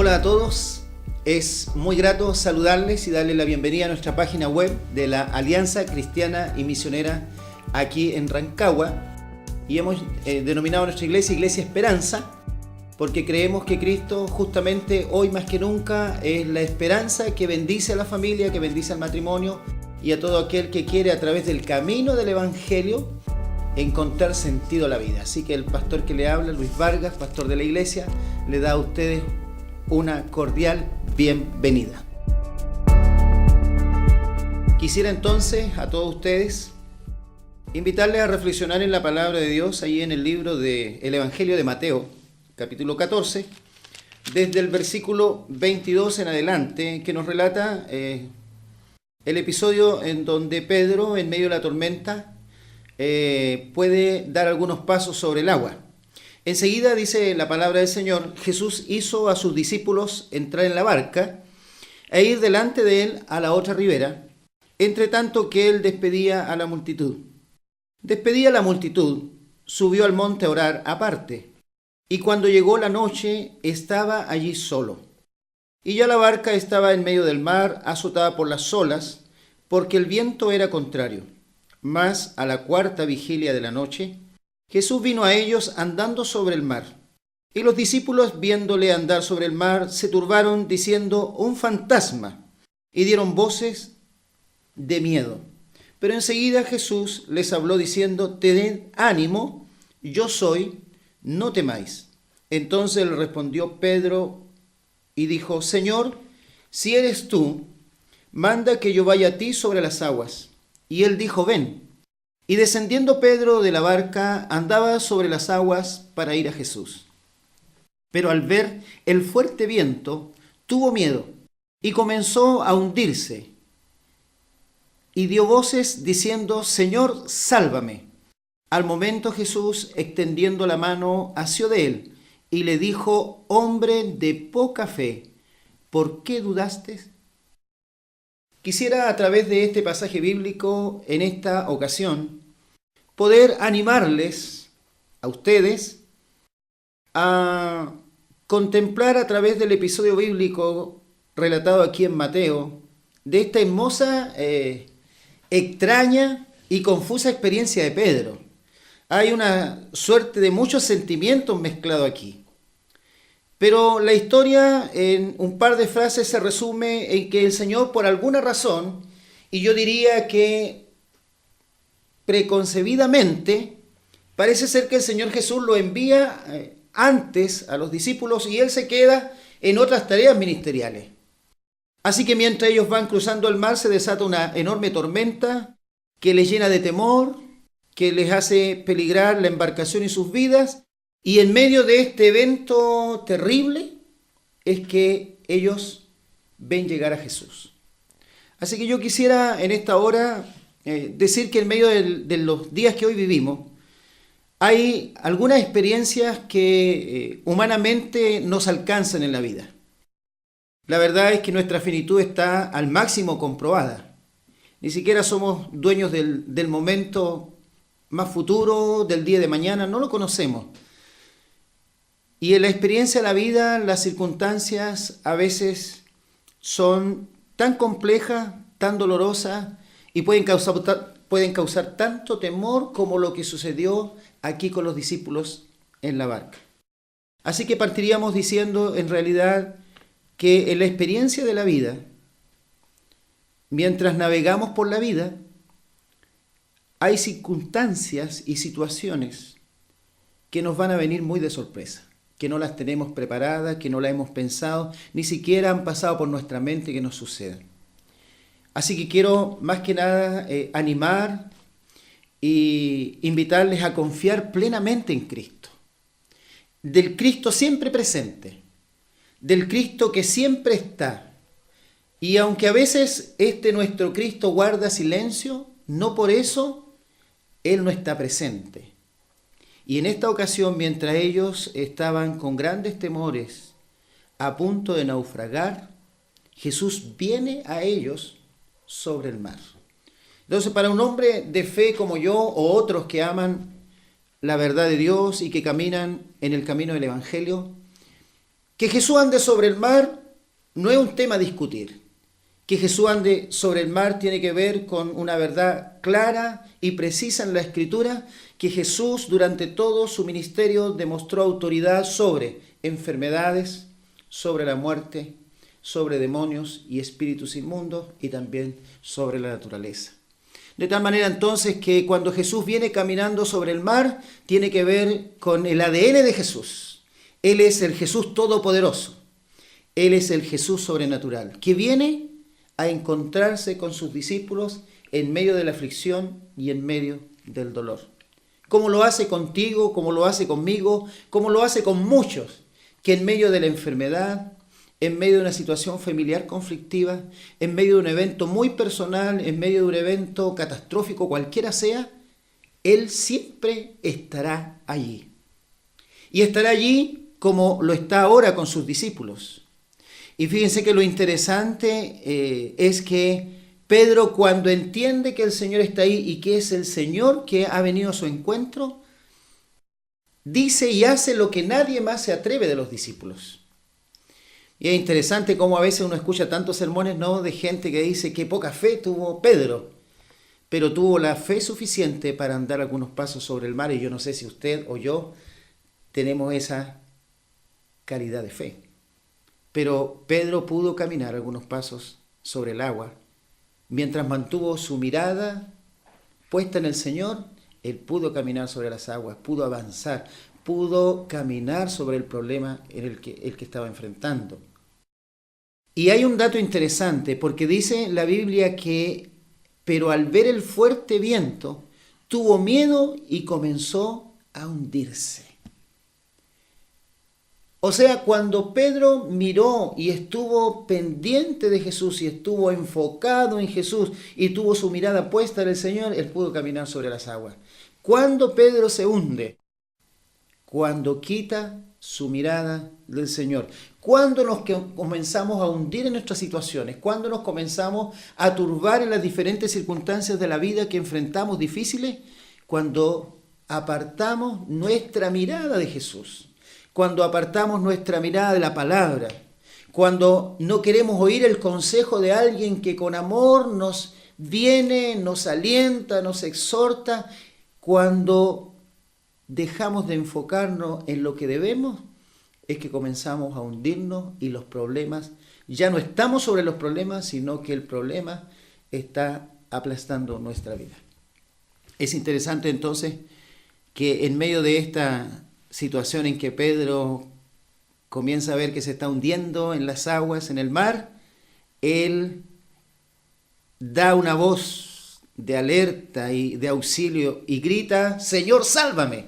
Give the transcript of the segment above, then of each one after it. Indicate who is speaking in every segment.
Speaker 1: Hola a todos, es muy grato saludarles y darles la bienvenida a nuestra página web de la Alianza Cristiana y Misionera aquí en Rancagua, y hemos denominado a nuestra iglesia Iglesia Esperanza, porque creemos que Cristo justamente hoy más que nunca es la esperanza que bendice a la familia, que bendice al matrimonio y a todo aquel que quiere a través del camino del Evangelio encontrar sentido a la vida. Así que el pastor que le habla, Luis Vargas, pastor de la iglesia, le da a ustedes una cordial bienvenida. Quisiera entonces a todos ustedes invitarles a reflexionar en la palabra de Dios ahí en el libro del Evangelio de Mateo, capítulo 14, desde el versículo 22 en adelante, que nos relata el episodio en donde Pedro, en medio de la tormenta, puede dar algunos pasos sobre el agua. Enseguida, dice la palabra del Señor, Jesús hizo a sus discípulos entrar en la barca e ir delante de él a la otra ribera, entre tanto que él despedía a la multitud. Despedía a la multitud, subió al monte a orar aparte, y cuando llegó la noche estaba allí solo. Y ya la barca estaba en medio del mar, azotada por las olas, porque el viento era contrario. Mas a la cuarta vigilia de la noche, Jesús vino a ellos andando sobre el mar. Y los discípulos, viéndole andar sobre el mar, se turbaron diciendo: un fantasma, y dieron voces de miedo. Pero enseguida Jesús les habló diciendo: tened ánimo, yo soy, no temáis. Entonces le respondió Pedro y dijo: Señor, si eres tú, manda que yo vaya a ti sobre las aguas. Y él dijo: ven. Y descendiendo Pedro de la barca, andaba sobre las aguas para ir a Jesús. Pero al ver el fuerte viento, tuvo miedo y comenzó a hundirse. Y dio voces diciendo: Señor, sálvame. Al momento Jesús, extendiendo la mano, asió de él y le dijo: hombre de poca fe, ¿por qué dudaste? Quisiera a través de este pasaje bíblico, en esta ocasión, poder animarles a ustedes a contemplar a través del episodio bíblico relatado aquí en Mateo, de esta hermosa, extraña y confusa experiencia de Pedro. Hay una suerte de muchos sentimientos mezclados aquí. Pero la historia, en un par de frases, se resume en que el Señor, por alguna razón, y yo diría que preconcebidamente, parece ser que el Señor Jesús lo envía antes a los discípulos y él se queda en otras tareas ministeriales. Así que mientras ellos van cruzando el mar, se desata una enorme tormenta que les llena de temor, que les hace peligrar la embarcación y sus vidas. Y en medio de este evento terrible es que ellos ven llegar a Jesús. Así que yo quisiera en esta hora decir que en medio de los días que hoy vivimos, hay algunas experiencias que humanamente nos alcanzan en la vida. La verdad es que nuestra finitud está al máximo comprobada. Ni siquiera somos dueños del momento más futuro, del día de mañana, no lo conocemos. Y en la experiencia de la vida, las circunstancias a veces son tan complejas, tan dolorosas y pueden causar tanto temor como lo que sucedió aquí con los discípulos en la barca. Así que partiríamos diciendo en realidad que en la experiencia de la vida, mientras navegamos por la vida, hay circunstancias y situaciones que nos van a venir muy de sorpresa, que no las tenemos preparadas, que no las hemos pensado, ni siquiera han pasado por nuestra mente que nos sucedan. Así que quiero más que nada animar y invitarles a confiar plenamente en Cristo. Del Cristo siempre presente, del Cristo que siempre está. Y aunque a veces nuestro Cristo guarda silencio, no por eso Él no está presente. Y en esta ocasión, mientras ellos estaban con grandes temores, a punto de naufragar, Jesús viene a ellos sobre el mar. Entonces, para un hombre de fe como yo o otros que aman la verdad de Dios y que caminan en el camino del Evangelio, Que Jesús ande sobre el mar no es un tema a discutir. Que Jesús ande sobre el mar tiene que ver con una verdad clara y precisa en la Escritura, que Jesús durante todo su ministerio demostró autoridad sobre enfermedades, sobre la muerte, sobre demonios y espíritus inmundos y también sobre la naturaleza. De tal manera entonces que cuando Jesús viene caminando sobre el mar, tiene que ver con el ADN de Jesús. Él es el Jesús todopoderoso. Él es el Jesús sobrenatural, que viene a encontrarse con sus discípulos en medio de la aflicción y en medio del dolor. Como lo hace contigo, como lo hace conmigo, como lo hace con muchos, que en medio de la enfermedad, en medio de una situación familiar conflictiva, en medio de un evento muy personal, en medio de un evento catastrófico, cualquiera sea, Él siempre estará allí. Y estará allí como lo está ahora con sus discípulos. Y fíjense que lo interesante es que Pedro, cuando entiende que el Señor está ahí y que es el Señor que ha venido a su encuentro, dice y hace lo que nadie más se atreve de los discípulos. Y es interesante cómo a veces uno escucha tantos sermones, ¿no?, de gente que dice que poca fe tuvo Pedro, pero tuvo la fe suficiente para andar algunos pasos sobre el mar, y yo no sé si usted o yo tenemos esa calidad de fe. Pero Pedro pudo caminar algunos pasos sobre el agua. Mientras mantuvo su mirada puesta en el Señor, él pudo caminar sobre las aguas, pudo avanzar, pudo caminar sobre el problema en el que estaba enfrentando. Y hay un dato interesante, porque dice la Biblia que, pero al ver el fuerte viento, tuvo miedo y comenzó a hundirse. O sea, cuando Pedro miró y estuvo pendiente de Jesús y estuvo enfocado en Jesús y tuvo su mirada puesta en el Señor, él pudo caminar sobre las aguas. Cuando Pedro se hunde, cuando quita su mirada del Señor, cuando nos comenzamos a hundir en nuestras situaciones, cuando nos comenzamos a turbar en las diferentes circunstancias de la vida que enfrentamos difíciles, cuando apartamos nuestra mirada de Jesús, cuando apartamos nuestra mirada de la palabra, cuando no queremos oír el consejo de alguien que con amor nos viene, nos alienta, nos exhorta, cuando dejamos de enfocarnos en lo que debemos, es que comenzamos a hundirnos y los problemas, ya no estamos sobre los problemas, sino que el problema está aplastando nuestra vida. Es interesante entonces que en medio de esta situación en que Pedro comienza a ver que se está hundiendo en las aguas, en el mar, él da una voz de alerta y de auxilio y grita: Señor, sálvame.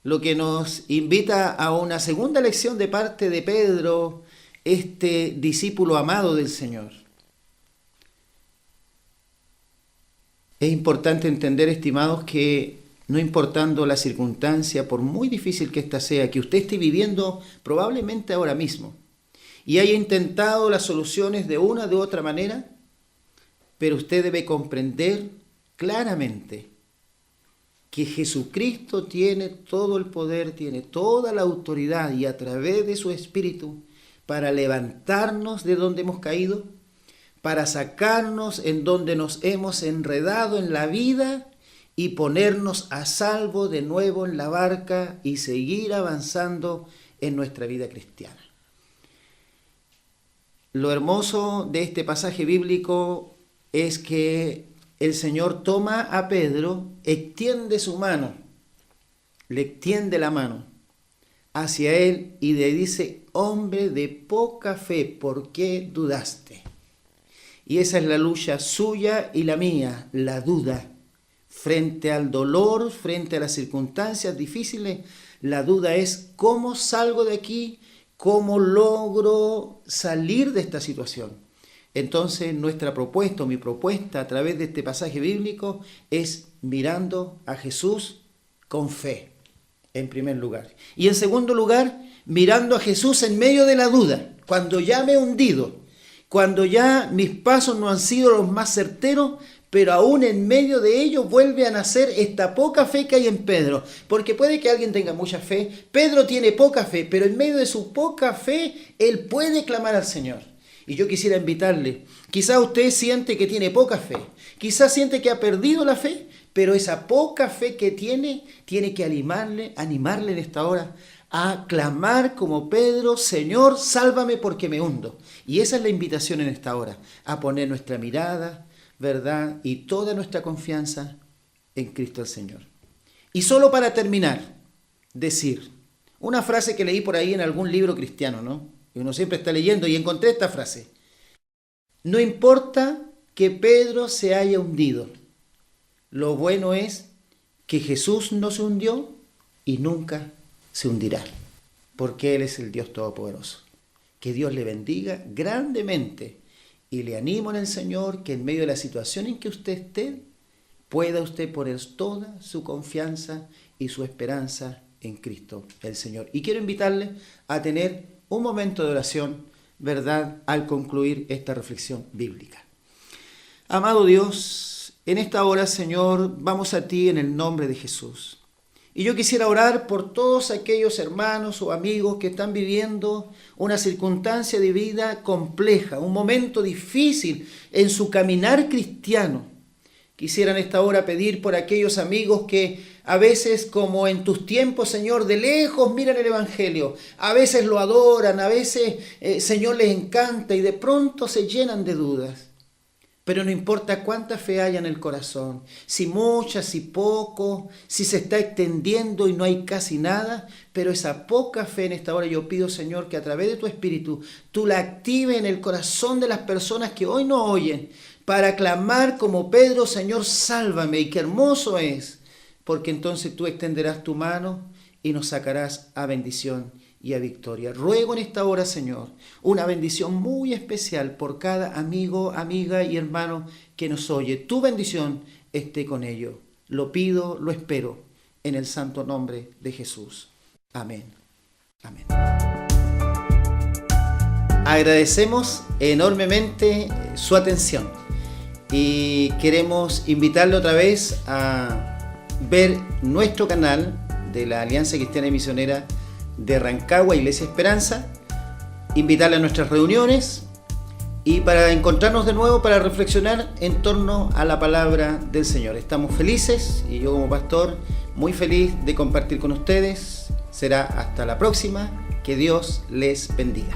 Speaker 1: Lo que nos invita a una segunda lección de parte de Pedro, este discípulo amado del Señor. Es importante entender, estimados, que no importando la circunstancia, por muy difícil que ésta sea, que usted esté viviendo probablemente ahora mismo, y haya intentado las soluciones de una u otra manera, pero usted debe comprender claramente que Jesucristo tiene todo el poder, tiene toda la autoridad, y a través de su Espíritu, para levantarnos de donde hemos caído, para sacarnos en donde nos hemos enredado en la vida y ponernos a salvo de nuevo en la barca y seguir avanzando en nuestra vida cristiana. Lo hermoso de este pasaje bíblico es que el Señor toma a Pedro, extiende su mano, le extiende la mano hacia él y le dice: hombre de poca fe, ¿por qué dudaste? Y esa es la lucha suya y la mía, la duda. Frente al dolor, frente a las circunstancias difíciles, la duda es: ¿cómo salgo de aquí? ¿Cómo logro salir de esta situación? Entonces nuestra propuesta, mi propuesta a través de este pasaje bíblico es mirando a Jesús con fe, en primer lugar. Y en segundo lugar, mirando a Jesús en medio de la duda, cuando ya me he hundido, cuando ya mis pasos no han sido los más certeros, pero aún en medio de ello vuelve a nacer esta poca fe que hay en Pedro. Porque puede que alguien tenga mucha fe, Pedro tiene poca fe, pero en medio de su poca fe, él puede clamar al Señor. Y yo quisiera invitarle, quizás usted siente que tiene poca fe, quizás siente que ha perdido la fe, pero esa poca fe que tiene que animarle en esta hora a clamar como Pedro: Señor, sálvame porque me hundo. Y esa es la invitación en esta hora, a poner nuestra mirada, verdad, y toda nuestra confianza en Cristo el Señor. Y solo para terminar, decir una frase que leí por ahí en algún libro cristiano, ¿no? Y uno siempre está leyendo y encontré esta frase: no importa que Pedro se haya hundido, lo bueno es que Jesús no se hundió y nunca se hundirá, porque Él es el Dios Todopoderoso. Que Dios le bendiga grandemente y le animo en el Señor que en medio de la situación en que usted esté, pueda usted poner toda su confianza y su esperanza en Cristo el Señor. Y quiero invitarle a tener un momento de oración, ¿verdad?, al concluir esta reflexión bíblica. Amado Dios, en esta hora, Señor, vamos a ti en el nombre de Jesús. Y yo quisiera orar por todos aquellos hermanos o amigos que están viviendo una circunstancia de vida compleja, un momento difícil en su caminar cristiano. Quisiera en esta hora pedir por aquellos amigos que a veces, como en tus tiempos, Señor, de lejos miran el Evangelio, a veces lo adoran, a veces, Señor, les encanta y de pronto se llenan de dudas. Pero no importa cuánta fe haya en el corazón, si mucha, si poco, si se está extendiendo y no hay casi nada, pero esa poca fe en esta hora yo pido, Señor, que a través de tu Espíritu tú la actives en el corazón de las personas que hoy no oyen, para clamar como Pedro: Señor, sálvame. Y qué hermoso es, porque entonces tú extenderás tu mano y nos sacarás a bendición y a victoria. Ruego en esta hora, Señor, una bendición muy especial por cada amigo, amiga y hermano que nos oye. Tu bendición esté con ellos. Lo pido, lo espero, en el santo nombre de Jesús. Amén. Amén. Agradecemos enormemente su atención y queremos invitarle otra vez a ver nuestro canal de la Alianza Cristiana y Misionera de Rancagua, Iglesia Esperanza, invitarle a nuestras reuniones y para encontrarnos de nuevo para reflexionar en torno a la palabra del Señor. Estamos felices y yo como pastor muy feliz de compartir con ustedes. Será hasta la próxima. Que Dios les bendiga.